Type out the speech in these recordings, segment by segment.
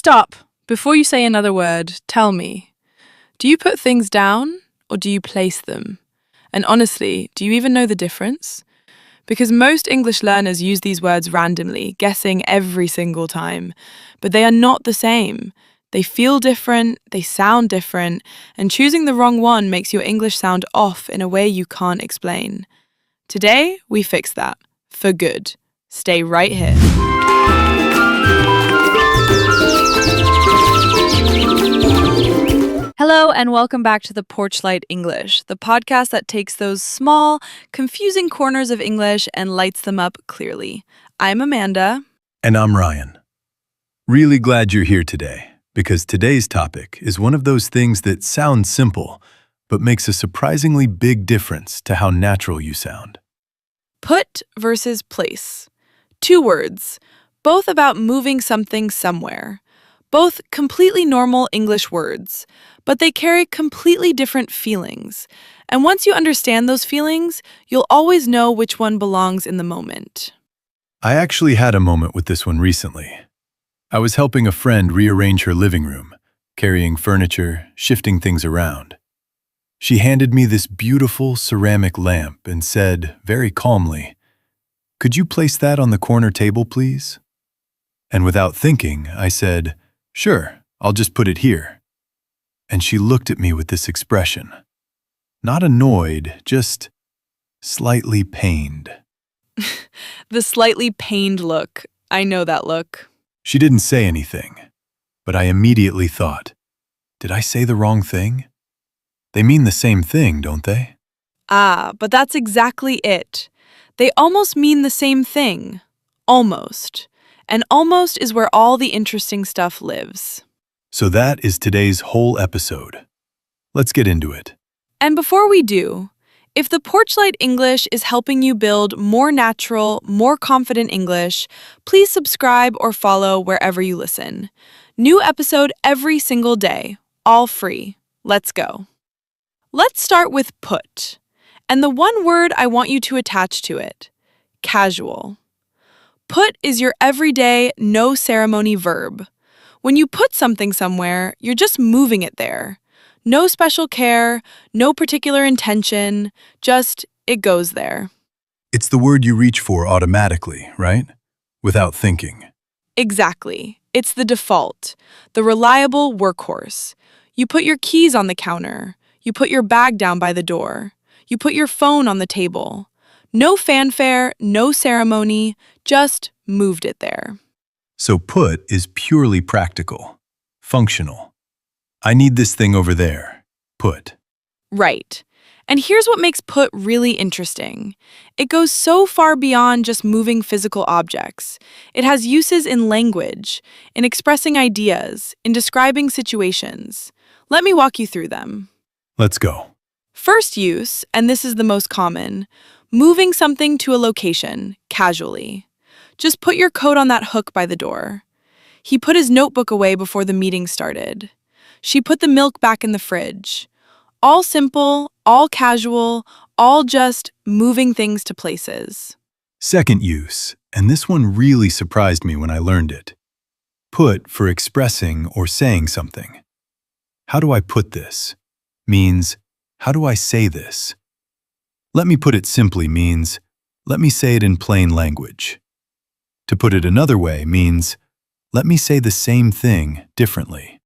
Stop. Before you say another word, tell me. Do you put things down or do you place them? And honestly, do you even know the difference? Because most English learners use these words randomly, guessing every single time. But they are not the same. They feel different, they sound different, and choosing the wrong one makes your English sound off in a way you can't explain. Today, we fix that. For good. Stay right here. Hello and welcome back to the Porch English, the podcast that takes those small, confusing corners of English and lights them up clearly. I'm Amanda. And I'm Ryan. Really glad you're here today, because today's topic is one of those things that sounds simple, but makes a surprisingly big difference to how natural you sound. Put versus place. 2 words, both about moving something somewhere. Both completely normal English words, but they carry completely different feelings. And once you understand those feelings, you'll always know which one belongs in the moment. I actually had a moment with this one recently. I was helping a friend rearrange her living room, carrying furniture, shifting things around. She handed me this beautiful ceramic lamp and said, very calmly, "Could you place that on the corner table, please?" And without thinking, I said, "Sure, I'll just put it here." And she looked at me with this expression. Not annoyed, just slightly pained. The slightly pained look. I know that look. She didn't say anything, but I immediately thought, did I say the wrong thing? They mean the same thing, don't they? But that's exactly it. They almost mean the same thing. Almost. And almost is where all the interesting stuff lives. So that is today's whole episode. Let's get into it. And before we do, if the Porchlight English is helping you build more natural, more confident English, please subscribe or follow wherever you listen. New episode every single day, all free. Let's go. Let's start with put. And the one word I want you to attach to it, casual. Put is your everyday, no-ceremony verb. When you put something somewhere, you're just moving it there. No special care, no particular intention, just it goes there. It's the word you reach for automatically, right? Without thinking. Exactly. It's the default, the reliable workhorse. You put your keys on the counter. You put your bag down by the door. You put your phone on the table. No fanfare, no ceremony, just moved it there. So put is purely practical, functional. I need this thing over there. Put. Right. And here's what makes put really interesting. It goes so far beyond just moving physical objects. It has uses in language, in expressing ideas, in describing situations. Let me walk you through them. Let's go. First use, and this is the most common, moving something to a location, casually. Just put your coat on that hook by the door. He put his notebook away before the meeting started. She put the milk back in the fridge. All simple, all casual, all just moving things to places. Second use, and this one really surprised me when I learned it. Put for expressing or saying something. How do I put this? Means, how do I say this? Let me put it simply means, let me say it in plain language. To put it another way means, let me say the same thing differently.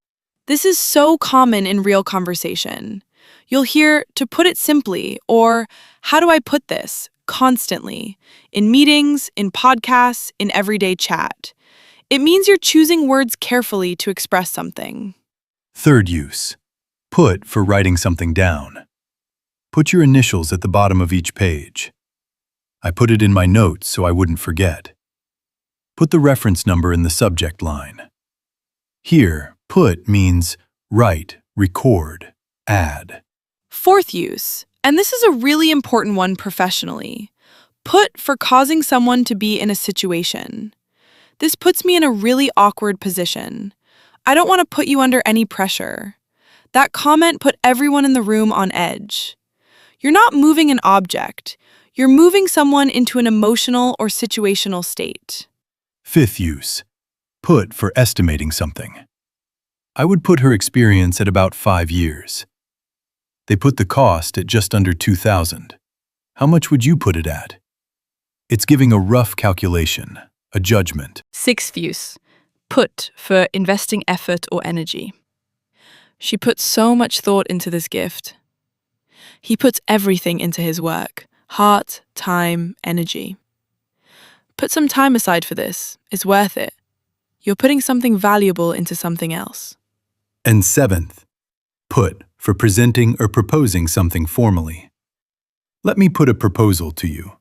This is so common in real conversation. You'll hear, to put it simply, or, how do I put this, constantly, in meetings, in podcasts, in everyday chat. It means you're choosing words carefully to express something. Third use, put for writing something down. Put your initials at the bottom of each page. I put it in my notes so I wouldn't forget. Put the reference number in the subject line. Here, put means write, record, add. Fourth use, and this is a really important one professionally. Put for causing someone to be in a situation. This puts me in a really awkward position. I don't want to put you under any pressure. That comment put everyone in the room on edge. You're not moving an object. You're moving someone into an emotional or situational state. Fifth use, put for estimating something. I would put her experience at about 5 years. They put the cost at just under 2,000. How much would you put it at? It's giving a rough calculation, a judgment. Sixth use. Put for investing effort or energy. She put so much thought into this gift. He puts everything into his work. Heart, time, energy. Put some time aside for this. It's worth it. You're putting something valuable into something else. And seventh, put for presenting or proposing something formally. Let me put a proposal to you.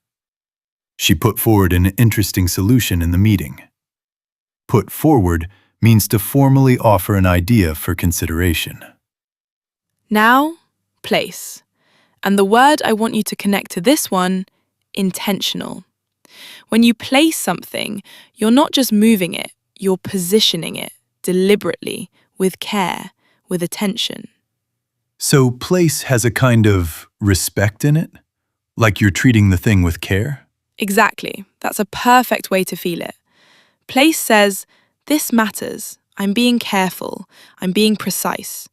She put forward an interesting solution in the meeting. Put forward means to formally offer an idea for consideration. Now, place. And the word I want you to connect to this one, intentional. When you place something, you're not just moving it, you're positioning it deliberately, with care, with attention. So place has a kind of respect in it? Like you're treating the thing with care? Exactly. That's a perfect way to feel it. Place says, this matters. I'm being careful. I'm being precise.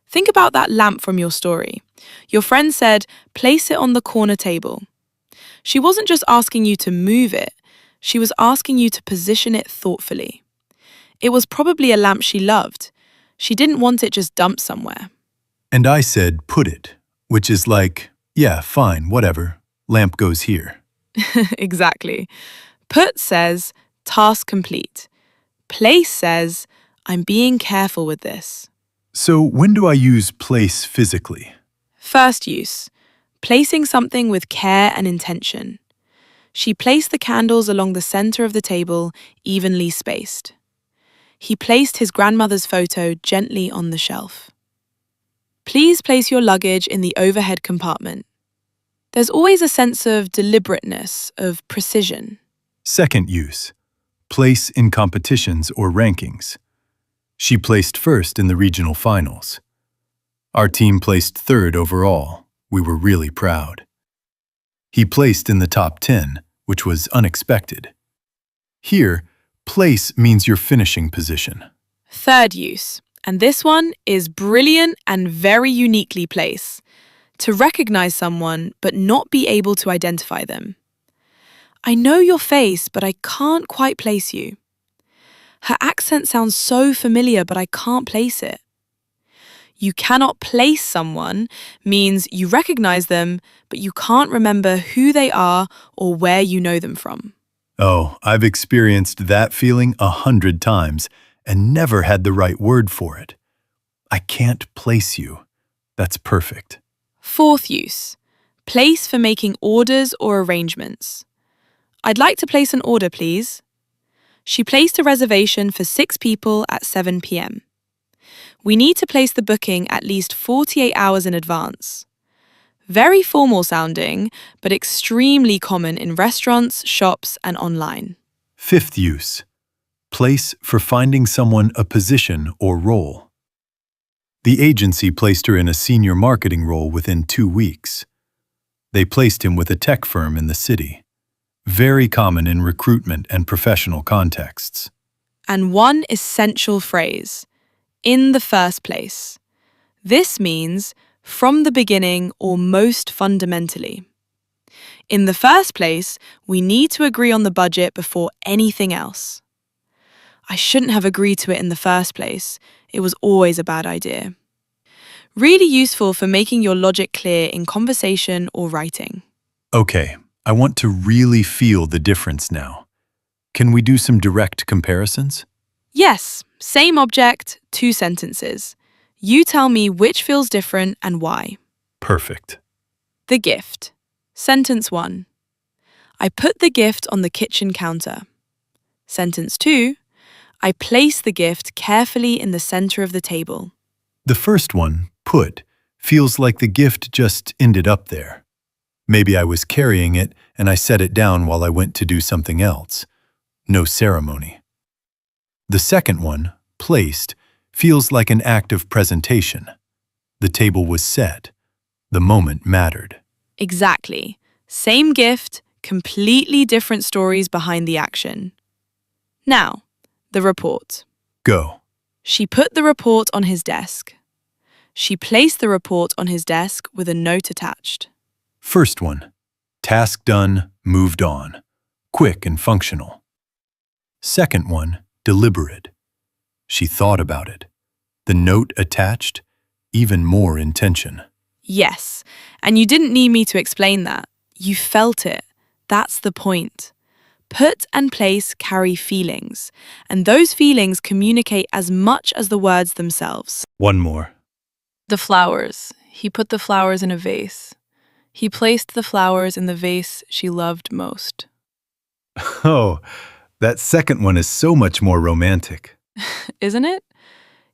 Think about that lamp from your story. Your friend said, place it on the corner table. She wasn't just asking you to move it. She was asking you to position it thoughtfully. It was probably a lamp she loved. She didn't want it just dumped somewhere. And I said, put it, which is like, yeah, fine, whatever. Lamp goes here. Exactly. Put says, task complete. Place says, I'm being careful with this. So when do I use place physically? First use, placing something with care and intention. She placed the candles along the center of the table, evenly spaced. He placed his grandmother's photo gently on the shelf. Please place your luggage in the overhead compartment. There's always a sense of deliberateness, of precision. Second use, place in competitions or rankings. She placed first in the regional finals. Our team placed third overall. We were really proud. He placed in the top 10, which was unexpected. Here, place means your finishing position. Third use, and this one is brilliant and very uniquely place. To recognize someone but not be able to identify them. I know your face, but I can't quite place you. Her accent sounds so familiar, but I can't place it. You cannot place someone means you recognize them, but you can't remember who they are or where you know them from. Oh, I've experienced that feeling 100 times and never had the right word for it. I can't place you. That's perfect. Fourth use, place for making orders or arrangements. I'd like to place an order, please. She placed a reservation for 6 people at 7 p.m. We need to place the booking at least 48 hours in advance. Very formal sounding, but extremely common in restaurants, shops, and online. Fifth use, place for finding someone a position or role. The agency placed her in a senior marketing role within 2 weeks. They placed him with a tech firm in the city. Very common in recruitment and professional contexts. And one essential phrase, in the first place. This means from the beginning or most fundamentally. In the first place, we need to agree on the budget before anything else. I shouldn't have agreed to it in the first place. It was always a bad idea. Really useful for making your logic clear in conversation or writing. Okay, I want to really feel the difference now. Can we do some direct comparisons? Yes, same object, 2 sentences. You tell me which feels different and why. Perfect. The gift. Sentence 1. I put the gift on the kitchen counter. Sentence 2. I place the gift carefully in the center of the table. The first one, put, feels like the gift just ended up there. Maybe I was carrying it and I set it down while I went to do something else. No ceremony. The second one, placed, feels like an act of presentation. The table was set. The moment mattered. Exactly. Same gift, completely different stories behind the action. Now, The report. Go. She put the report on his desk. She placed the report on his desk with a note attached. First one. Task done, moved on. Quick and functional. Second one. Deliberate. She thought about it. The note attached, even more intention. Yes, and you didn't need me to explain that. You felt it. That's the point. Put and place carry feelings, and those feelings communicate as much as the words themselves. One more. The flowers. He put the flowers in a vase. He placed the flowers in the vase she loved most. Oh, that second one is so much more romantic. Isn't it?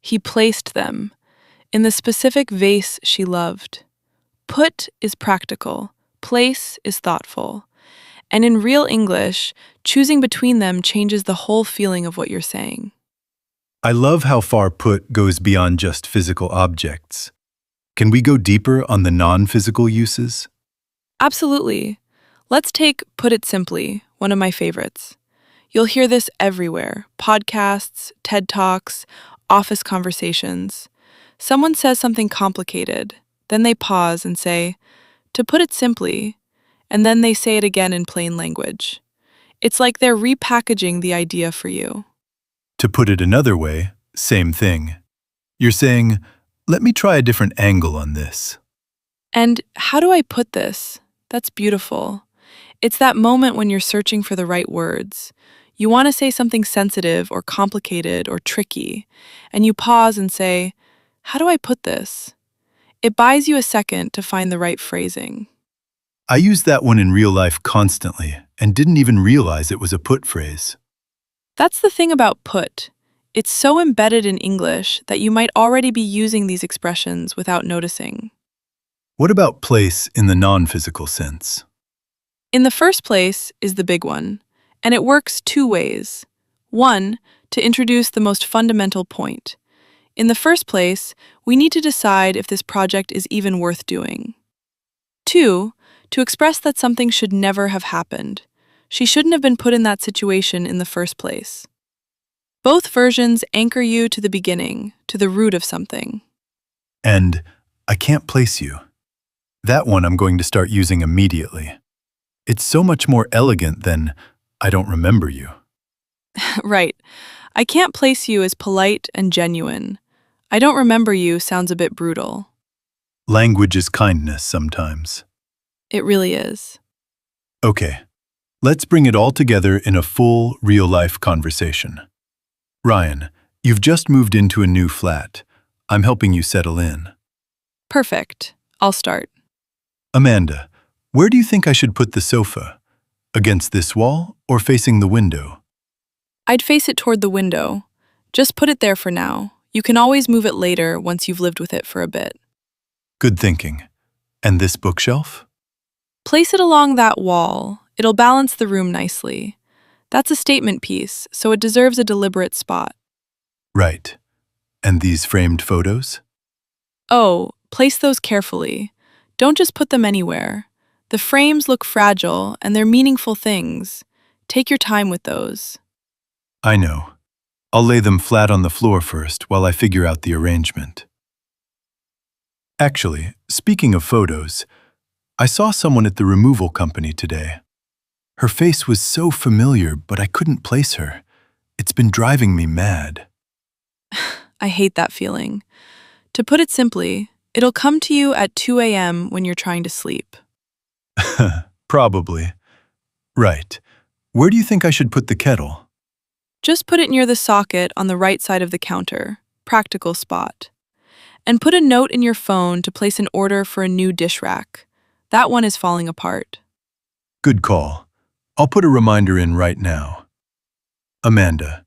He placed them in the specific vase she loved. Put is practical, place is thoughtful. And in real English, choosing between them changes the whole feeling of what you're saying. I love how far put goes beyond just physical objects. Can we go deeper on the non-physical uses? Absolutely. Let's take Put It Simply, one of my favorites. You'll hear this everywhere: podcasts, TED Talks, office conversations. Someone says something complicated, then they pause and say, "To put it simply," and then they say it again in plain language. It's like they're repackaging the idea for you. To put it another way, same thing. You're saying, let me try a different angle on this. And how do I put this? That's beautiful. It's that moment when you're searching for the right words. You want to say something sensitive or complicated or tricky, and you pause and say, "How do I put this?" It buys you a second to find the right phrasing. I use that one in real life constantly and didn't even realize it was a put phrase. That's the thing about put. It's so embedded in English that you might already be using these expressions without noticing. What about place in the non-physical sense? In the first place is the big one, and it works two ways. One, to introduce the most fundamental point. In the first place, we need to decide if this project is even worth doing. Two, to express that something should never have happened. She shouldn't have been put in that situation in the first place. Both versions anchor you to the beginning, to the root of something. And I can't place you. That one I'm going to start using immediately. It's so much more elegant than I don't remember you. Right. I can't place you as polite and genuine. I don't remember you sounds a bit brutal. Language is kindness sometimes. It really is. Okay, let's bring it all together in a full, real-life conversation. Ryan, you've just moved into a new flat. I'm helping you settle in. Perfect. I'll start. Amanda, where do you think I should put the sofa? Against this wall or facing the window? I'd face it toward the window. Just put it there for now. You can always move it later once you've lived with it for a bit. Good thinking. And this bookshelf? Place it along that wall. It'll balance the room nicely. That's a statement piece, so it deserves a deliberate spot. Right. And these framed photos? Oh, place those carefully. Don't just put them anywhere. The frames look fragile, and they're meaningful things. Take your time with those. I know. I'll lay them flat on the floor first while I figure out the arrangement. Actually, speaking of photos, I saw someone at the removal company today. Her face was so familiar, but I couldn't place her. It's been driving me mad. I hate that feeling. To put it simply, it'll come to you at 2 a.m. when you're trying to sleep. Probably. Right. Where do you think I should put the kettle? Just put it near the socket on the right side of the counter, practical spot. And put a note in your phone to place an order for a new dish rack. That one is falling apart. Good call. I'll put a reminder in right now. Amanda,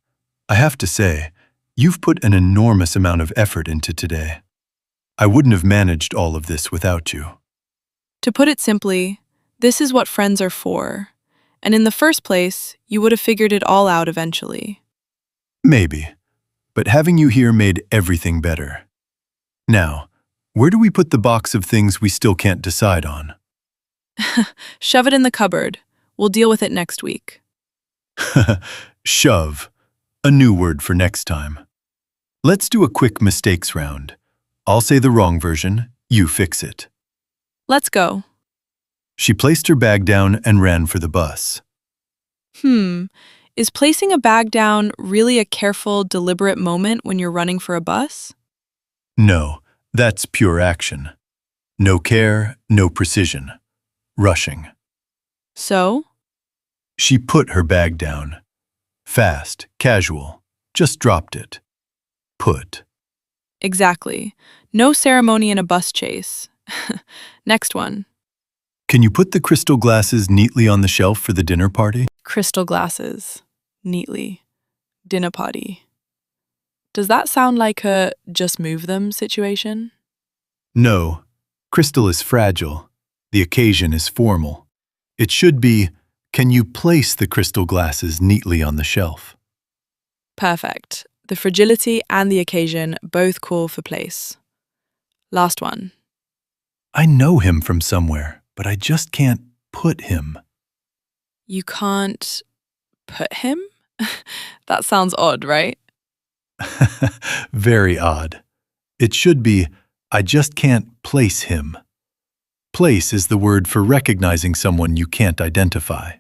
I have to say, you've put an enormous amount of effort into today. I wouldn't have managed all of this without you. To put it simply, this is what friends are for. And in the first place, you would have figured it all out eventually. Maybe, but having you here made everything better. Now, where do we put the box of things we still can't decide on? Shove it in the cupboard. We'll deal with it next week. Shove. A new word for next time. Let's do a quick mistakes round. I'll say the wrong version, you fix it. Let's go. She placed her bag down and ran for the bus. Is placing a bag down really a careful, deliberate moment when you're running for a bus? No, that's pure action. No care, no precision. Rushing. So, She put her bag down. Fast, casual. Just dropped it. Put. exactly. No ceremony in a bus chase. Next one. Can you put the crystal glasses neatly on the shelf for the dinner party? Crystal glasses. Neatly. Dinner party. Does that sound like a just move them situation? No. Crystal is fragile. The occasion is formal. It should be, can you place the crystal glasses neatly on the shelf? Perfect. The fragility and the occasion both call for place. Last one. I know him from somewhere, but I just can't put him. You can't put him? That sounds odd, right? Very odd. It should be, I just can't place him. Place is the word for recognizing someone you can't identify.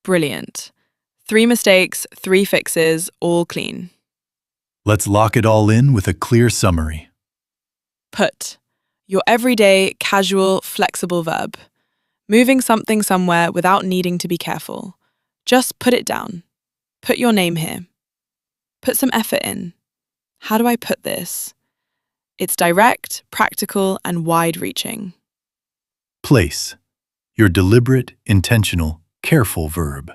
Brilliant. 3 mistakes, 3 fixes, all clean. Let's lock it all in with a clear summary. Put. Your everyday, casual, flexible verb. Moving something somewhere without needing to be careful. Just put it down. Put your name here. Put some effort in. How do I put this? It's direct, practical, and wide-reaching. Place. Your deliberate, intentional, careful verb.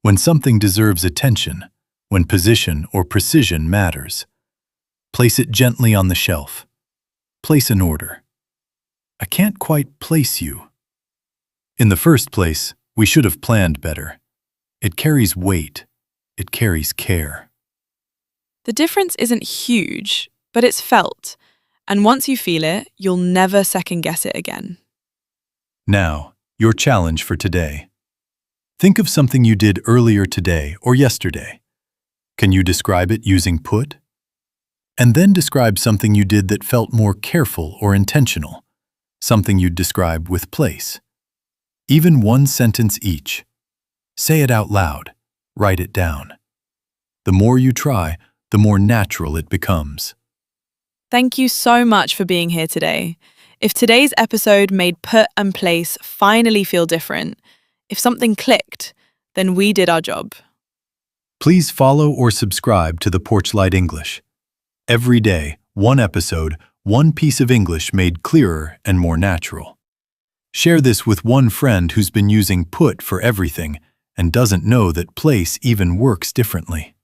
When something deserves attention, when position or precision matters. Place it gently on the shelf. Place an order. I can't quite place you. In the first place, we should have planned better. It carries weight. It carries care. The difference isn't huge, but it's felt, and once you feel it, you'll never second-guess it again. Now, your challenge for today. Think of something you did earlier today or yesterday. Can you describe it using put? And then describe something you did that felt more careful or intentional, something you'd describe with place. Even one sentence each. Say it out loud. Write it down. The more you try, the more natural it becomes. Thank you so much for being here today. If today's episode made put and place finally feel different, if something clicked, then we did our job. Please follow or subscribe to the Porch English. Every day, one episode, one piece of English made clearer and more natural. Share this with one friend who's been using put for everything and doesn't know that place even works differently.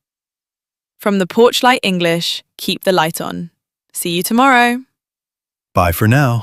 From the Porch English, keep the light on. See you tomorrow. Bye for now.